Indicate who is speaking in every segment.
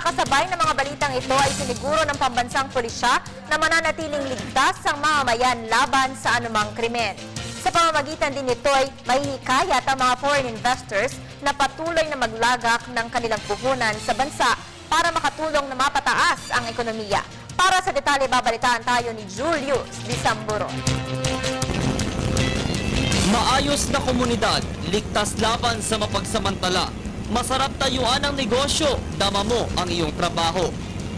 Speaker 1: kasabay ng mga balitang ito ay siniguro ng pambansang pulisya na mananatiling ligtas ang mamamayan laban sa anumang krimen. Sa pamamagitan din nito ay mahihikayat ang mga foreign investors na patuloy na maglagak ng kanilang puhunan sa bansa para makatulong na mapataas ang ekonomiya. Para sa detalye, babalitaan tayo ni Julius Disamburon.
Speaker 2: Maayos na komunidad, ligtas laban sa mapagsamantala. Masarap tayuan ang negosyo, dama mo ang iyong trabaho.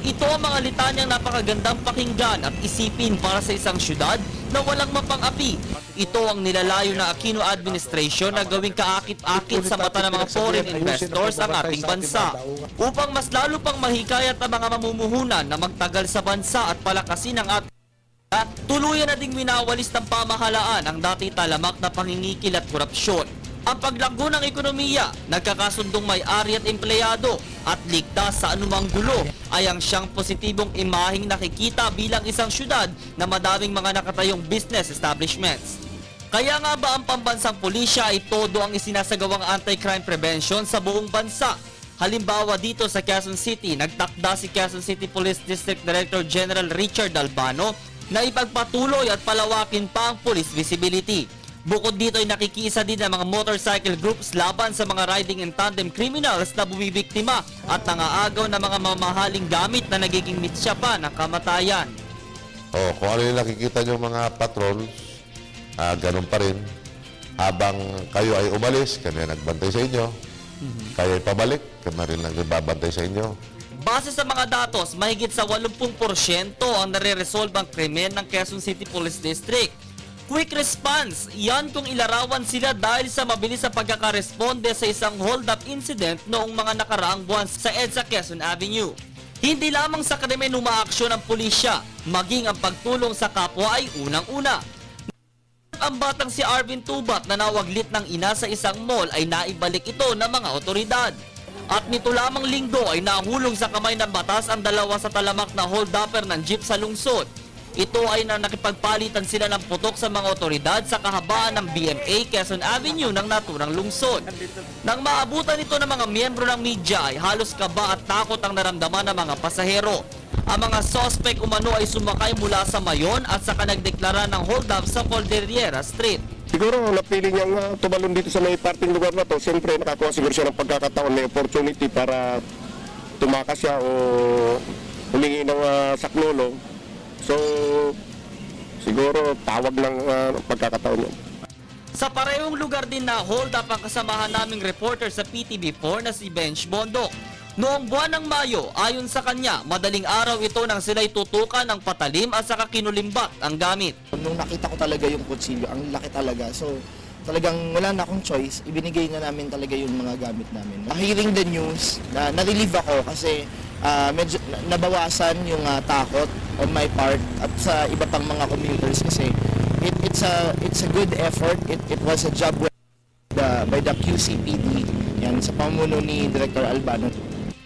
Speaker 2: Ito ang mga litanyang napakagandang pakinggan at isipin para sa isang syudad na walang mapang-api. Ito ang nilalayo na Aquino administration na gawing kaakit-akit sa mata ng mga foreign investors ang ating bansa. Upang mas lalo pang mahikayat ang mga mamumuhunan na magtagal sa bansa at palakasin ang ating tuluyan na ding minawalis ng pamahalaan ang dati talamak na pangingikil at korupsyon. Ang paglago ng ekonomiya, nagkakasundong may-ari at empleyado at ligtas sa anumang gulo ay ang siyang positibong imaheng nakikita bilang isang syudad na madaming mga nakatayong business establishments. Kaya nga ba ang pambansang pulisya ay todo ang isinasagawang anti-crime prevention sa buong bansa? Halimbawa dito sa Quezon City, nagtakda si Quezon City Police District Director General Richard Albano na ipagpatuloy at palawakin pa ang police visibility. Bukod dito ay nakikiisa din ang mga motorcycle groups laban sa mga riding in tandem criminals na bumibiktima at nangaagaw ng mga mamahaling gamit na nagiging mitsya pa ng kamatayan.
Speaker 3: Kung ano yung nakikita nyo mga patrols, ganun pa rin. Habang kayo ay umalis, kami nagbantay sa inyo. Kayo ay pabalik, kami rin nagbabantay sa inyo.
Speaker 2: Base sa mga datos, mahigit sa 80% ang nare-resolve ang krimen ng Quezon City Police District. Quick response, yan kung ilarawan sila dahil sa mabilis sa pagkakaresponde sa isang hold-up incident noong mga nakaraang buwan sa EDSA Quezon Avenue. Hindi lamang sa krimen umaaksyon ang pulisya, maging ang pagtulong sa kapwa ay unang-una. Ang batang si Arvin Tubat na nawaglit ng ina sa isang mall ay naibalik ito ng mga otoridad. At nito lamang linggo ay nahulog sa kamay ng batas ang dalawa sa talamak na hold-upper ng jeep sa lungsod. Ito ay na nakipagpalitan sila ng putok sa mga otoridad sa kahabaan ng BMA Quezon Avenue ng naturang lungsod. Nang maabutan ito ng mga miyembro ng media ay halos kaba at takot ang naramdaman ng mga pasahero. Ang mga suspect umano ay sumakay mula sa Mayon at saka nagdeklara ng hold-up sa Cordillera Street.
Speaker 4: Siguro napili niyang tumalon dito sa may parting lugar na to. Siyempre nakakuha siguro siya ng pagkakataon, may opportunity para tumakas siya o humingi ng saklolo. So, siguro tawag ng pagkakataon niya.
Speaker 2: Sa parehong lugar din na hold up ang kasamahan naming reporter sa PTV4 na si Bench Bondok. Noong buwan ng Mayo, ayon sa kanya, madaling araw ito nang sila'y tutukan ng patalim at saka kinulimbat ang gamit.
Speaker 5: Nung nakita ko talaga yung kutsilyo, ang laki talaga. So, talagang wala na akong choice, ibinigay na namin talaga yung mga gamit namin. Hearing the news, na-relieve ako kasi medyo nabawasan yung takot on my part at sa iba pang mga commuters kasi it's a good effort. It was a job by the QCPD yan sa pamuno ni Director Albano.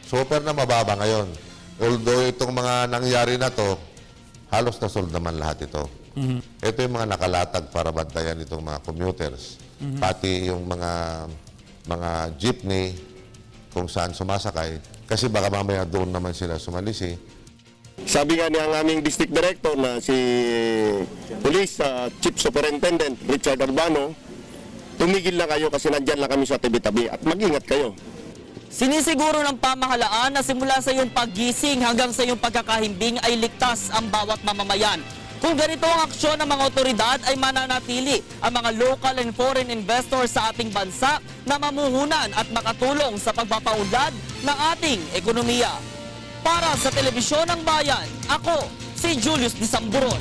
Speaker 3: Super na mababa ngayon. Although itong mga nangyari na to, halos nasolve naman lahat ito. Ito yung mga nakalatag para bantayan itong mga commuters. Pati yung mga jeepney kung saan sumasakay. Kasi baka mamaya doon naman sila sumalisi.
Speaker 4: Sabi nga ng aming district director na si Police Chief Superintendent Richard Albano, tumigil na kayo kasi nandyan lang kami sa tabi-tabi at mag-ingat kayo.
Speaker 2: Sinisiguro ng pamahalaan na simula sa iyong paggising hanggang sa iyong pagkakahimbing ay ligtas ang bawat mamamayan. Kung ganito ang aksyon ng mga otoridad ay mananatili ang mga local and foreign investors sa ating bansa na mamuhunan at makatulong sa pagpapaunlad ng ating ekonomiya. Para sa Telebisyon ng Bayan, ako si Julius Disamburon.